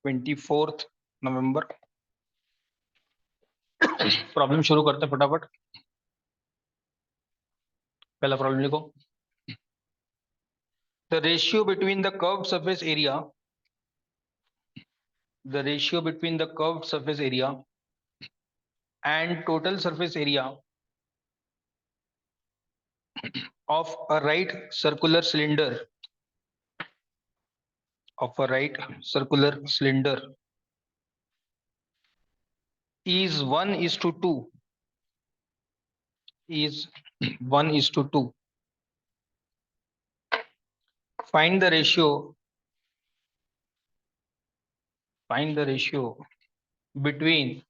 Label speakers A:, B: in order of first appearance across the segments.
A: 24 नवंबर। Problem शुरू करते हैं फटाफट। पहला प्रॉब्लम लिखो। The ratio between the curved surface area and total surface area of a right circular cylinder is 1:2. Is 1:2. Find the ratio between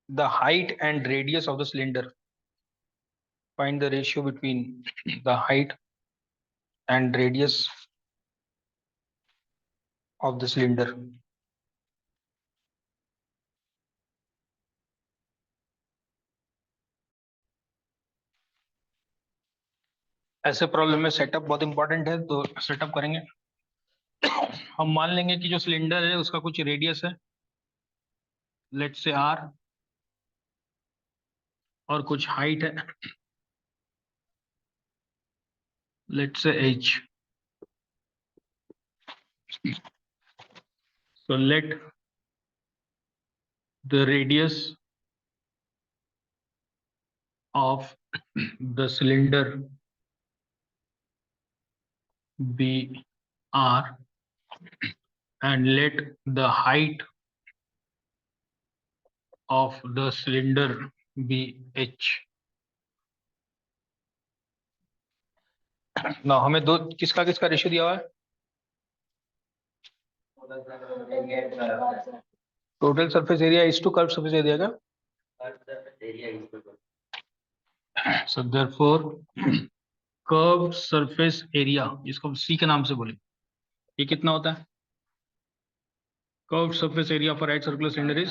A: the height and radius of the cylinder. Find the ratio between the height and radius of the cylinder. ऐसे problem में setup बहुत important है, तो setup करेंगे। हम मान लेंगे कि जो सिलेंडर है उसका कुछ रेडियस है, लेट्स से r, और कुछ हाइट है, let's say h. So let the radius of the cylinder be r and let the height of the cylinder be h. ना हमें दो किसका किसका रेशियो दिया हुआ है? Total surface area is to curve surface area का। So therefore curve surface area, इसको सी के नाम से बोले, ये कितना होता है? Curve surface area for right circular cylinder is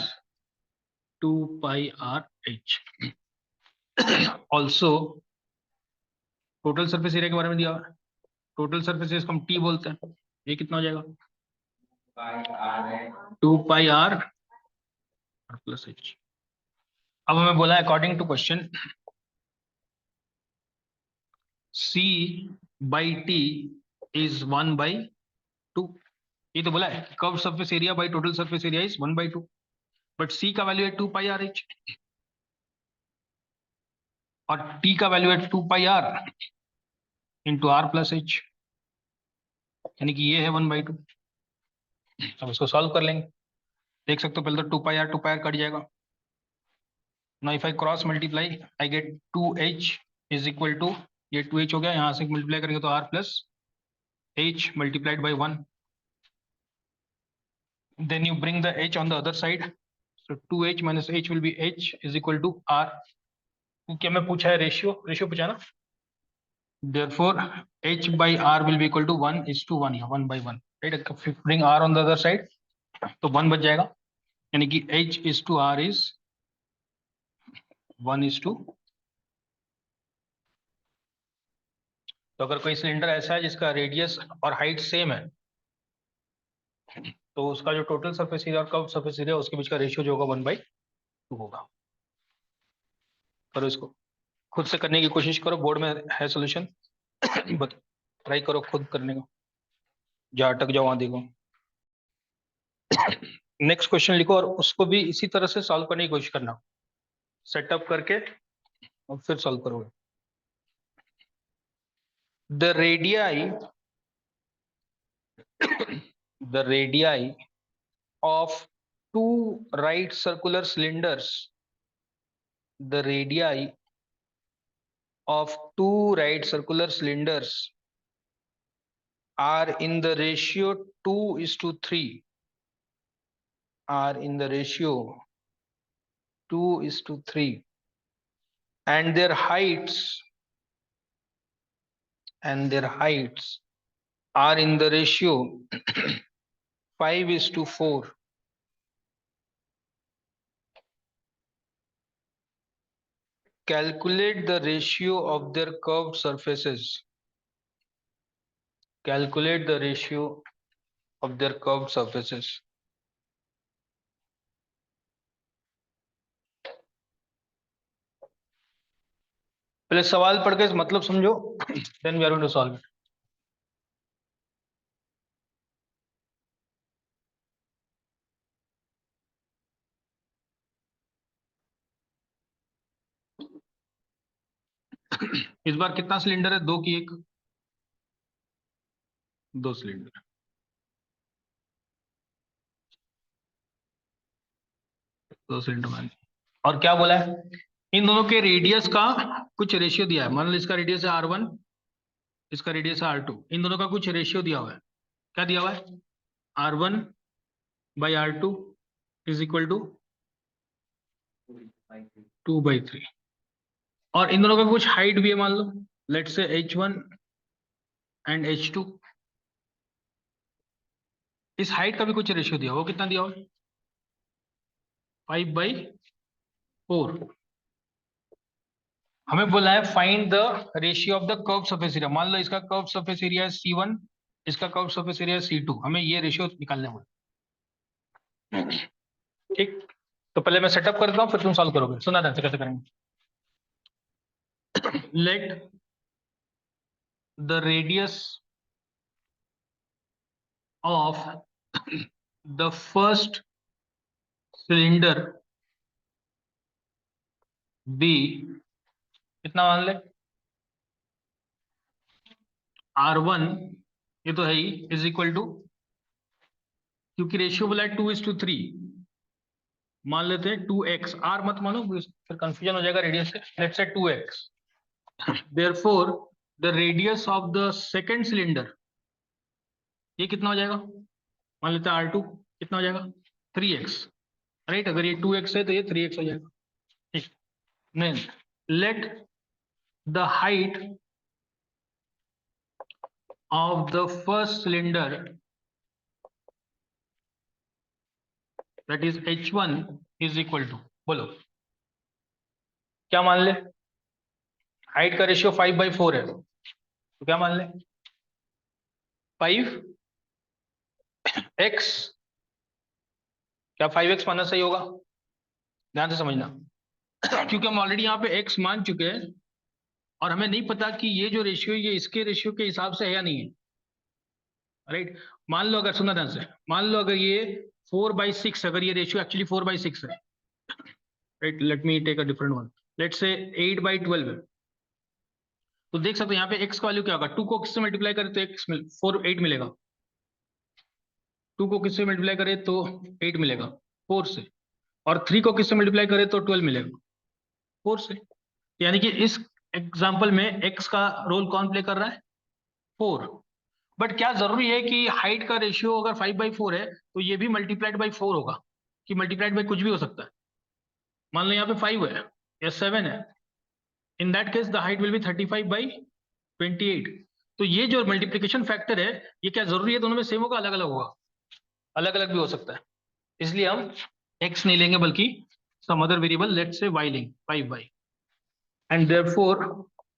A: 2 pi r h. Also total surface area के बारे में दिया हुआ है। टोटल सरफेस एरिया हम टी बोलते हैं, ये कितना हो जाएगा? 2 पाई r प्लस h. अब हमें बोला according to question c by T is 1/2. ये तो बोला है curve surface area by total surface area is 1/2, but c का वैल्यू है 2 पाई r h और t का वैल्यू है 2 pi r into r plus h, यानी कि ये है 1/2। अब इसको सॉल्व कर लेंगे। देख सकते हो पहले तो 2 पाई r कट जाएगा। Now if I cross multiply I get 2h is equal to, ये 2h हो गया, यहाँ से मल्टीप्लाई करेंगे तो r plus h multiplied by 1. Then you bring the h on the other side, so 2h minus h will be h is equal to r. क्योंकि हमें पूछा है रेशियो पूछा ना, therefore h by r will be equal to 1:1, या 1/1, right? Bring r on the other side, तो 1 बच जाएगा, यानी कि h is to r is 1:2. तो अगर कोई सिलेंडर ऐसा है जिसका रेडियस और हाइट सेम है, तो उसका जो टोटल सरफेस एरिया और कर्व सरफेस एरिया उसके बीच का रेशियो जो होगा 1/2 होगा। करो इसको, खुद से करने की कोशिश करो, बोर्ड में है सोल्यूशन, ट्राई करो खुद करने का, जहाँ अटक जाओ वहां देखो। नेक्स्ट क्वेश्चन लिखो और उसको भी इसी तरह से सॉल्व करने की कोशिश करना, सेटअप करके और फिर सॉल्व करोगे। The radii of two right circular cylinders, the radii of two right circular cylinders are in the ratio 2:3, are in the ratio 2:3, and their heights are in the ratio 5:4. Calculate the ratio of their curved surfaces. Calculate the ratio of their curved surfaces. पहले सवाल पढ़ के मतलब समझो, then we are going to solve it. इस बार कितना cylinder है? दो की एक? दो सिलेंडर। दो सिलेंडर मान। और क्या बोला है? इन दोनों के रेडियस का कुछ रेशियो दिया है। मान लो इसका रेडियस है R1, इसका रेडियस है R2। इन दोनों का कुछ रेशियो दिया हुआ है। क्या दिया हुआ है? R1/R2 is equal to 2/3। और इन दोनों का कुछ हाइट भी है, मान लो let's say H1 and H2। इस हाइट का भी कुछ रेशियो दिया हुआ। वो कितना दिया हुआ है? 5/4। हमें बोला है find the ratio of the curve surface area. मान लो इसका कर्व सरफेस एरिया है C1, इसका कर्व सरफेस एरिया है C2। हमें ये रेशियो निकालने बोला। ठीक, तो पहले मैं सेटअप कर देता हूँ, फिर तुम सॉल्व करोगे। सुना ध्यान से कैसे करेंगे। Let the radius of the first cylinder be, कितना मान ले? R1, ये तो है ही, इज इक्वल टू, क्योंकि रेशियो बोला है 2:3, मान लेते हैं 2x। R मत मानो, फिर कंफ्यूजन हो जाएगा रेडियस से। Let's say 2x। Therefore the radius of the second cylinder, ये कितना हो जाएगा? मान लेते हैं R2, कितना हो जाएगा? 3x। राइट, अगर ये 2x है तो ये 3x हो जाएगा। ठीक, नहीं, let the height of the first cylinder that is H1 is equal to, बोलो क्या मान ले? हाइट का रेशियो 5/4 है, तो क्या मान ले? 5x। क्या 5x मानना सही होगा? ध्यान से समझना। क्योंकि हम ऑलरेडी यहाँ पे x मान चुके हैं, और हमें नहीं पता कि ये जो रेशियो ये इसके रेशियो के हिसाब से है या नहीं है। राइट, मान लो अगर, सुना ध्यान से, मान लो अगर ये 4/6, अगर ये रेशियो एक्चुअली 4/6 है। Right, let me take a different one. Let say 8/12 है। तो देख सकते हो यहाँ पे x का वैल्यू क्या होगा? 2 को किससे मल्टीप्लाई करें तो x 8 मिलेगा। 2 को किससे मल्टीप्लाई करें तो 8 मिलेगा, 4 से। और 3 को किससे मल्टीप्लाई करें तो 12 मिलेगा, 4 से। यानी कि इस एग्जाम्पल में x का रोल कौन प्ले कर रहा है? 4। बट क्या जरूरी है कि हाइट का रेशियो अगर 5/4 है तो ये भी मल्टीप्लाइड बाई 4 होगा? कि मल्टीप्लाइड बाई कुछ भी हो सकता है। मान लो यहाँ पे 5 है या 7 है, in that case the height will be 35/28। तो ये जो मल्टीप्लीकेशन फैक्टर है, ये क्या जरूरी है दोनों में सेम होगा, अलग अलग होगा? अलग अलग भी हो सकता है। इसलिए हम x नहीं लेंगे बल्कि some other variable, let's say y लेंगे, 5y। And therefore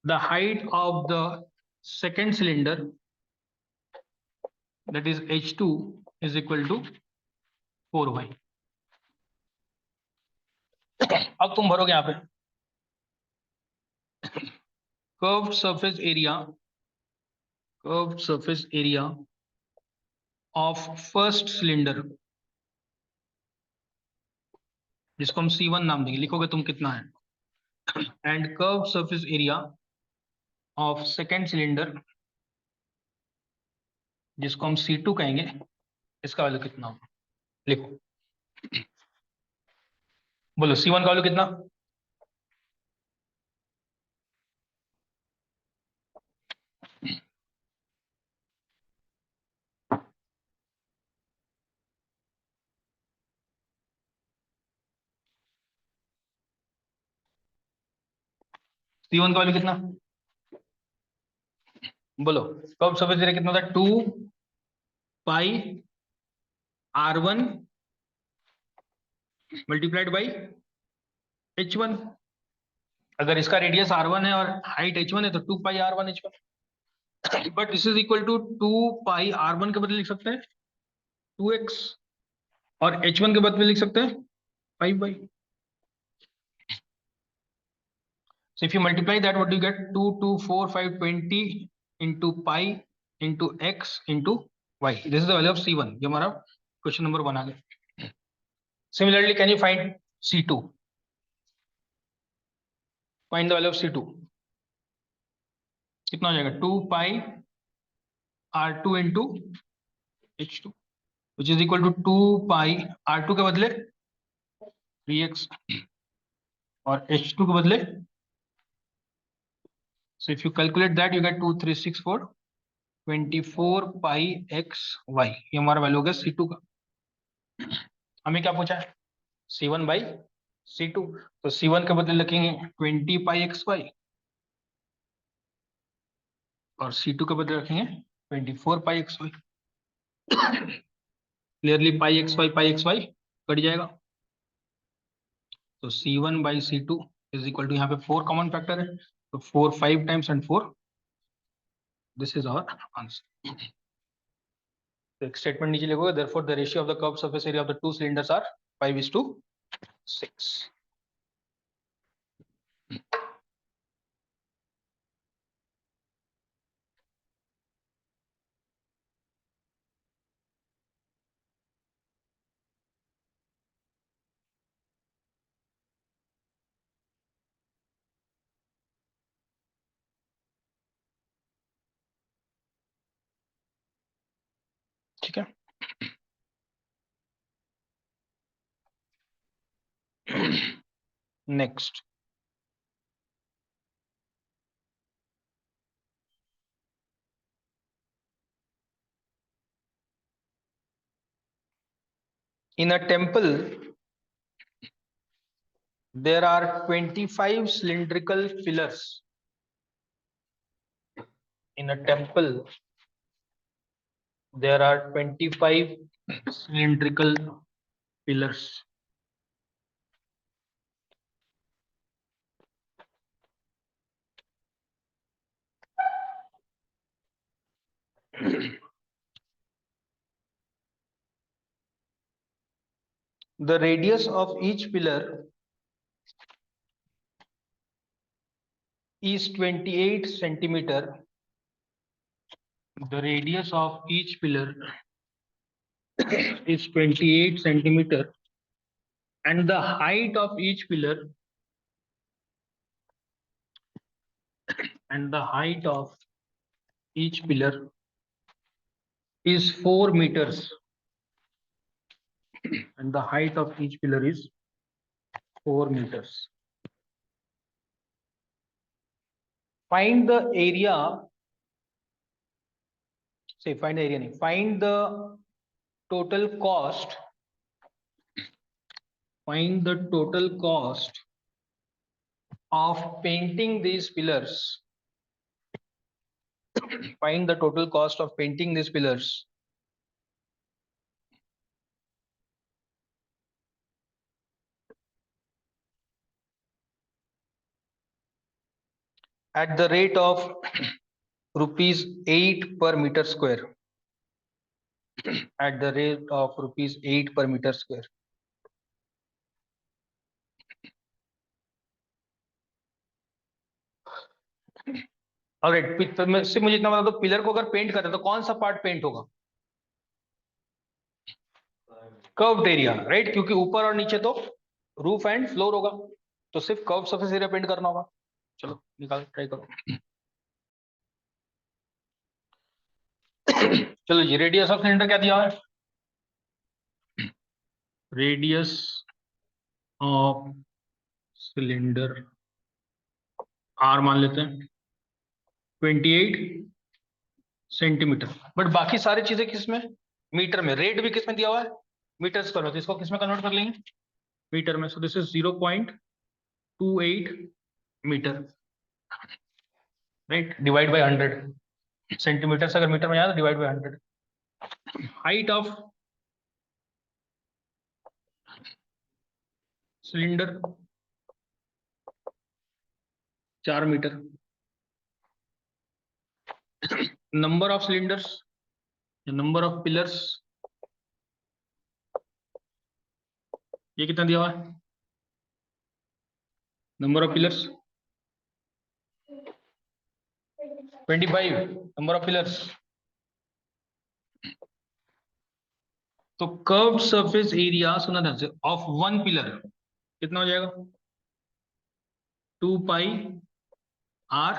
A: the height of the second cylinder that is H2 is equal to 4y। अब तुम भरोगे यहाँ पे curved surface area, curved surface area of first cylinder, जिसको हम C1 नाम देंगे, लिखोगे तुम कितना है। And curved surface area of second cylinder, जिसको हम C2 कहेंगे, इसका वैल्यू कितना होगा? लिखो, बोलो C1 का वैल्यू कितना? C1 का वैल्यू कितना? बोलो, कर्व्ड सरफेस एरिया कितना था? 2πr1 multiplied by H1। अगर इसका रेडियस R1 है और हाइट H1 है तो 2πr1 H1। But this is equal to 2 pi r1 के बदले लिख सकते हैं 2x, और h1 के बदले लिख सकते हैं 5 by. So if you multiply that, what do you get? 2, 2, 4, 5, 20 into pi into x into y. This is the value of C1. ये हमारा क्वेश्चन नंबर 1 आ गया। Similarly, can you find C2? Find the value of C2. कितना हो जाएगा? 2 पाई r2 into h2, which is equal to 2 pi r2 के बदले 3x और h2 के बदले, so if you calculate that you get 2, 3, 6, 4, 24 pi x y। ये हमारा वैल्यू हो गया C2 का। हमें क्या पूछा है? C1 by C2। तो C1 के बदले लिखेंगे 20 पाई एक्स वाई, और C2 के बदले रखेंगे 24 पाई एक्स वाई। क्लियरली पाई एक्स वाई कट जाएगा, तो C1 by C2 is equal to, यहाँ पे 4 कॉमन फैक्टर है, तो 4 5 times and 4, this is our answer. तो एक स्टेटमेंट नीचे लिखोगे, therefore the ratio of the curve surface area of the two cylinders are 5:6। ठीक है। Next, in a temple there are 25 cylindrical pillars। In a temple there are 25 cylindrical pillars। The radius of each pillar is 28 centimeter। The radius of each pillar is 28 centimeter, and the height of each pillar, and the height of each pillar is 4 meters, and the height of each pillar is 4 meters। Find the area, say find the area, find the total cost, find the total cost of painting these pillars, find the total cost of painting these pillars at the rate of rupees 8 per meter square, at the rate of rupees 8 per meter square। Alright, सिर्फ मुझे इतना बता दो, pillar को अगर paint करें तो कौन सा पार्ट पेंट होगा? कर्व्ड एरिया, राइट, क्योंकि ऊपर और नीचे तो रूफ एंड फ्लोर होगा, तो सिर्फ कर्व सरफेस एरिया पेंट करना होगा। चलो निकाल, ट्राई करो। चलो जी, रेडियस ऑफ सिलेंडर क्या दिया है? रेडियस ऑफ सिलेंडर आर मान लेते हैं 28 सेंटीमीटर, बट बाकी सारी चीजें किसमें? मीटर में। रेट भी किसमें दिया हुआ है? मीटर स्क्वायर में, तो इसको किसमें कन्वर्ट कर लेंगे? मीटर में। So this is 0.28 metre, right, divide by 100। Centimetre से अगर मीटर में जाए तो divide by 100। Height of cylinder 4 metre. Number of cylinders, number of pillars, ये कितना दिया हुआ है? Number of pillars 25, number of pillars. तो कर्व्ड सरफेस एरिया सुना ध्यान से ऑफ वन पिलर कितना हो जाएगा? 2 pi r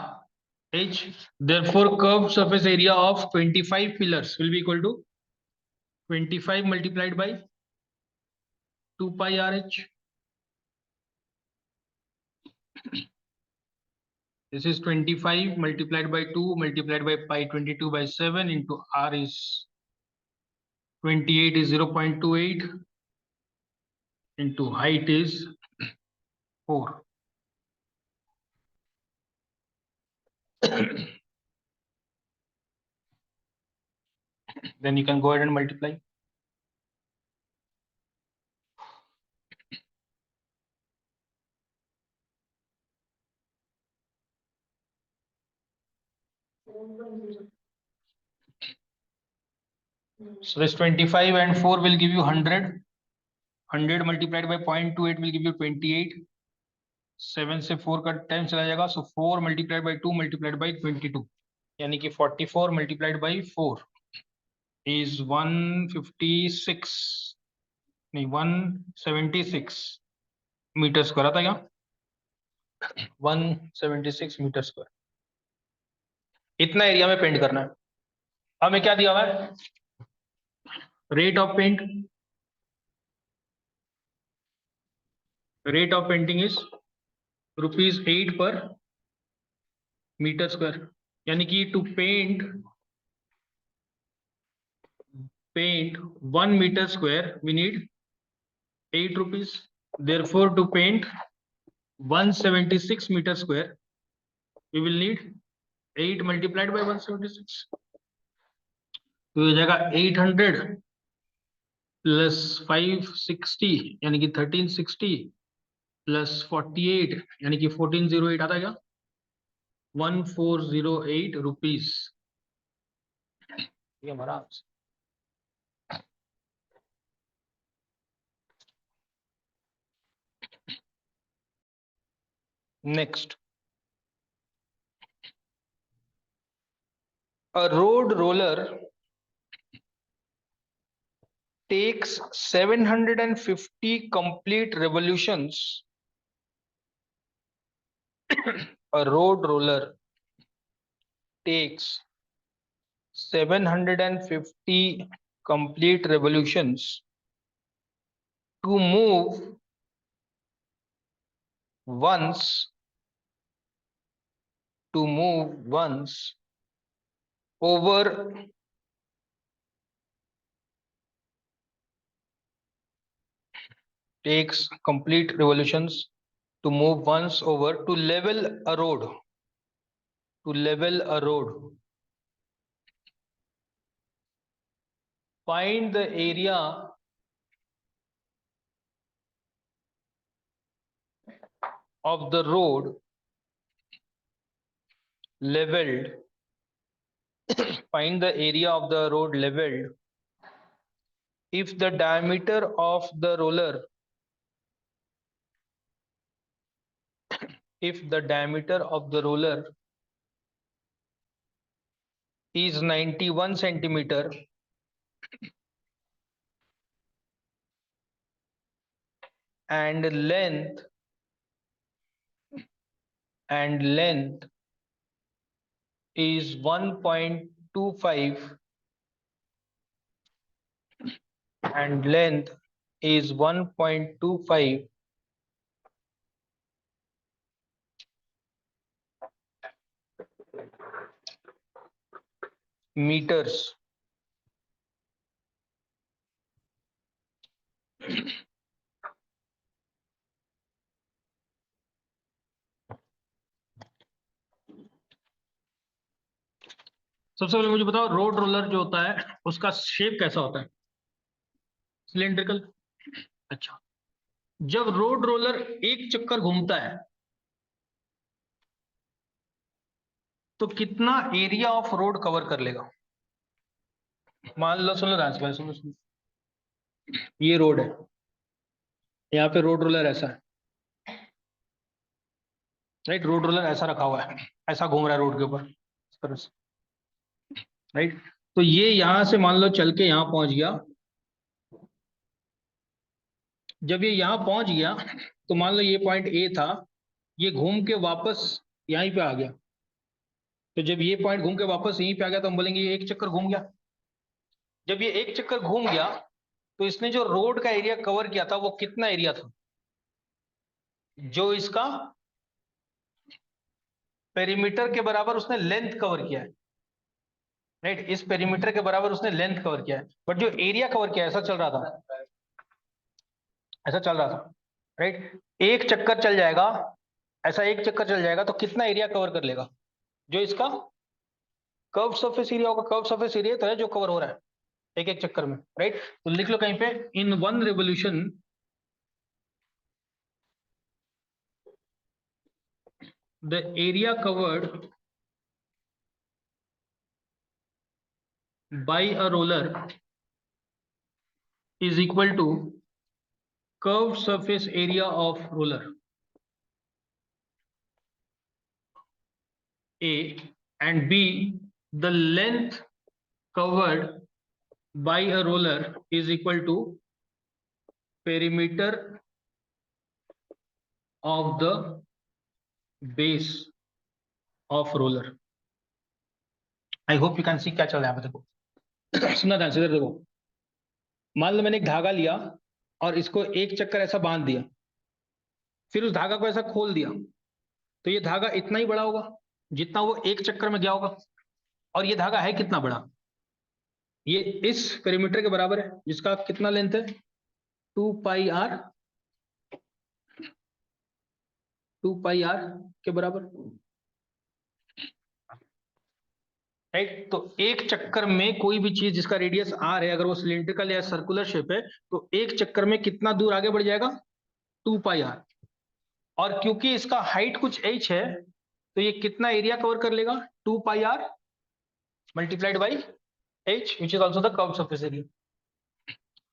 A: h, therefore curved surface area of 25 pillars will be equal to 25 multiplied by 2 pi r h. This is 25 multiplied by 2 multiplied by pi 22 by 7 into r is 28 is 0.28 into height is 4. Then you can go ahead and multiply. So this 25 and 4 will give you 100. 100 multiplied by 0.28 will give you 28. 7 से 4 का time चला जाएगा, so 4 multiplied by 2 multiplied by 22, यानी कि 44 multiplied by 4 is 156, नहीं 176 metre square आता क्या? 176 metre square. इतना एरिया में पेंट करना है। हमें क्या दिया हुआ है? Rate of paint, rate of painting is ₹8 per metre square, यानी कि to paint 1 meter square we need 8 rupees. Therefore to paint 176 meter square we will need 8 multiplied by 176, तो ये जाएगा 800 प्लस 560 यानी कि 1360 प्लस 48 यानी कि 1408 आता है क्या? 1408 रुपीज। ये हमारा answer. Next, a road roller takes 750 complete revolutions. A road roller takes 750 complete revolutions to move once over takes complete revolutions to move once over to level a road, find the area of the road leveled find the area of the road leveled if the diameter of the roller is 91 centimeter and length is 1.25 meters. सबसे पहले मुझे बताओ road roller जो होता है उसका shape कैसा होता है? सिलेंड्रिकल। अच्छा, जब रोड रोलर एक चक्कर घूमता है तो कितना एरिया ऑफ रोड कवर कर लेगा? मान लो, सुनो ध्यान से, सुनो सुनो, ये रोड है, यहाँ पे रोड रोलर ऐसा है, राइट? रोड रोलर ऐसा रखा हुआ है, ऐसा घूम रहा है रोड के ऊपर इस तरह से, राइट? तो ये यहां से मान लो चल के यहाँ पहुंच गया। जब ये यहाँ पहुंच गया तो मान लो ये पॉइंट ए था, ये घूम के वापस यहीं पे आ गया। तो जब ये पॉइंट घूम के वापस यहीं पे आ गया तो हम बोलेंगे ये एक चक्कर घूम गया। जब ये एक चक्कर घूम गया तो इसने जो रोड का एरिया कवर किया था वो कितना एरिया था? जो इसका पेरीमीटर के बराबर उसने लेंथ कवर किया है, राइट? इस पेरीमीटर के बराबर उसने लेंथ कवर किया है, बट जो एरिया कवर किया है, ऐसा चल रहा था, ऐसा चल रहा था, राइट? एक चक्कर चल जाएगा, ऐसा एक चक्कर चल जाएगा तो कितना एरिया कवर कर लेगा? जो इसका कर्व सरफेस एरिया होगा, कर्व सरफेस एरिया तो है जो कवर हो रहा है एक एक चक्कर में, राइट? तो लिख लो कहीं पे, in one revolution the area covered by a roller is equal to curved surface area of roller A, and B, the length covered by a roller is equal to perimeter of the base of roller. I hope you can see क्या चल रहा है यहाँ पे, देखो सुना ध्यान से, देखो मान लो मैंने एक धागा लिया और इसको एक चक्कर ऐसा बांध दिया, फिर उस धागा को ऐसा खोल दिया, तो ये धागा इतना ही बड़ा होगा जितना वो एक चक्कर में गया होगा। और ये धागा है कितना बड़ा? ये इस पेरीमीटर के बराबर है, जिसका कितना लेंथ है? 2 पाई आर, 2 पाई आर के बराबर, राइट? तो एक चक्कर में कोई भी चीज जिसका रेडियस आर है, अगर वो सिलिंड्रिकल या सर्कुलर शेप है, तो एक चक्कर में कितना दूर आगे बढ़ जाएगा? 2 पाई आर। और क्योंकि इसका हाइट कुछ h है, तो ये कितना एरिया कवर कर लेगा? 2 pi r multiplied by h, which is also the curve surface area.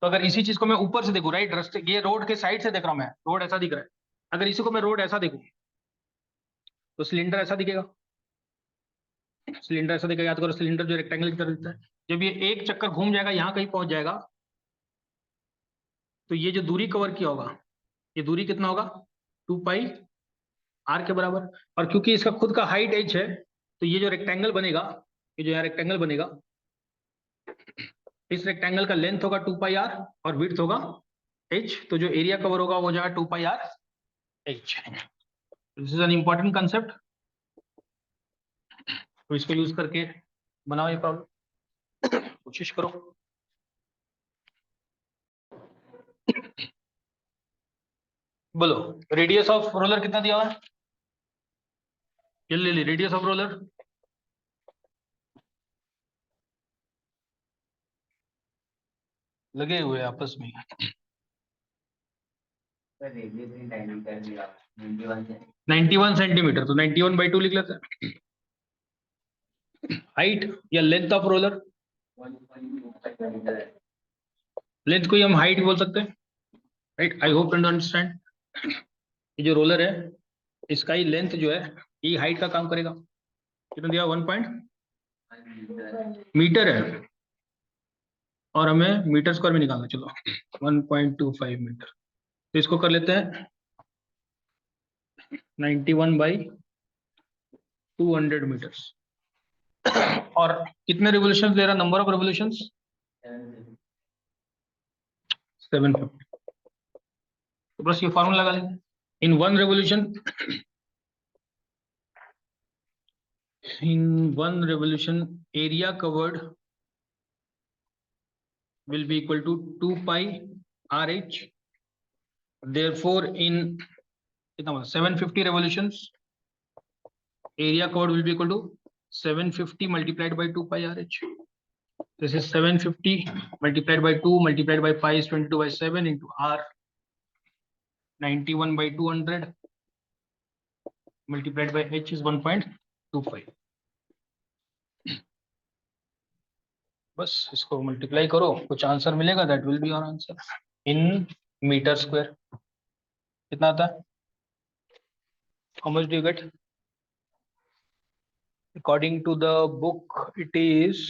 A: तो अगर इसी चीज को मैं ऊपर से देखूं, राइट, रास्ते ये रोड के साइड से देख रहा हूं मैं, रोड ऐसा दिख रहा है, अगर इसी को मैं रोड ऐसा देखूं तो सिलेंडर ऐसा दिखेगा, सिलेंडर ऐसा दिखेगा, याद करो सिलेंडर जो रेक्टेंगल की तरह दिखता है। जब ये एक चक्कर घूम जाएगा, यहाँ कहीं पहुंच जाएगा, तो ये जो दूरी कवर किया होगा, ये दूरी कितना होगा? 2 पाई आर के बराबर। और क्योंकि इसका खुद का हाइट h है, तो ये जो रेक्टेंगल बनेगा, ये जो यहाँ रेक्टेंगल बनेगा, इस रेक्टेंगल का लेंथ होगा 2 पाई आर और विड्थ होगा h, तो जो एरिया कवर होगा वो जाएगा 2 pi r h। This is an important concept, तो इसको यूज करके बनाओ ये प्रॉब्लम, कोशिश करो। बोलो, रेडियस ऑफ रोलर कितना दिया हुआ है? ले रेडियस ऑफ रोलर लगे हुए आपस में। 91 सेंटीमीटर, तो 91/2 लिख लेते हैं। हाइट या लेंथ ऑफ रोलर, लेंथ को ही हम हाइट बोल सकते हैं, right? I hope you understand. ये जो रोलर है, इसका ही लेंथ जो है ये हाइट का काम करेगा। कितना दिया? 1 मीटर है, और हमें मीटर स्क्वायर में निकालना, चलो 1.25 मीटर। तो इसको कर लेते हैं 91/200 मीटर्स। और कितने रिवोल्यूशन दे रहा? Number of revolution 750। तो बस ये फॉर्मूला लगा लेंगे। In one revolution area covered will be equal to 2 pi RH, therefore in 750 revolutions, area covered will be equal to 750 multiplied by 2 pi RH. This is 750 multiplied by 2 multiplied by pi is 22/7 into R, 91/200 multiplied by H is 1.25. बस इसको multiply करो, कुछ answer मिलेगा, that will be your answer in metre square. कितना आता है? How much do you get? According to the book it is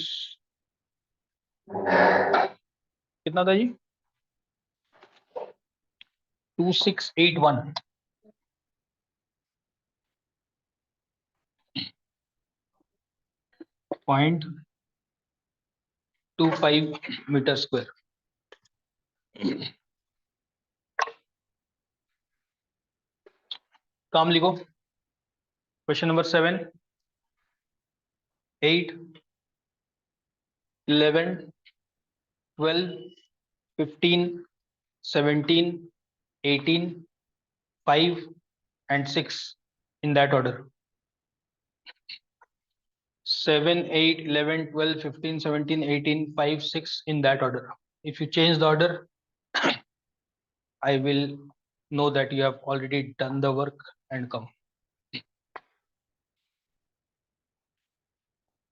A: कितना था जी? 2681 0.25 मीटर स्क्वायर। काम लिखो। Question number 7, 8, 11, 12, 15, 17, 18, 5 and 6 in that order. 7, 8, 11, 12, 15, 17, 18, 5, 6 in that order. If you change the order, I will know that you have already done the work and come.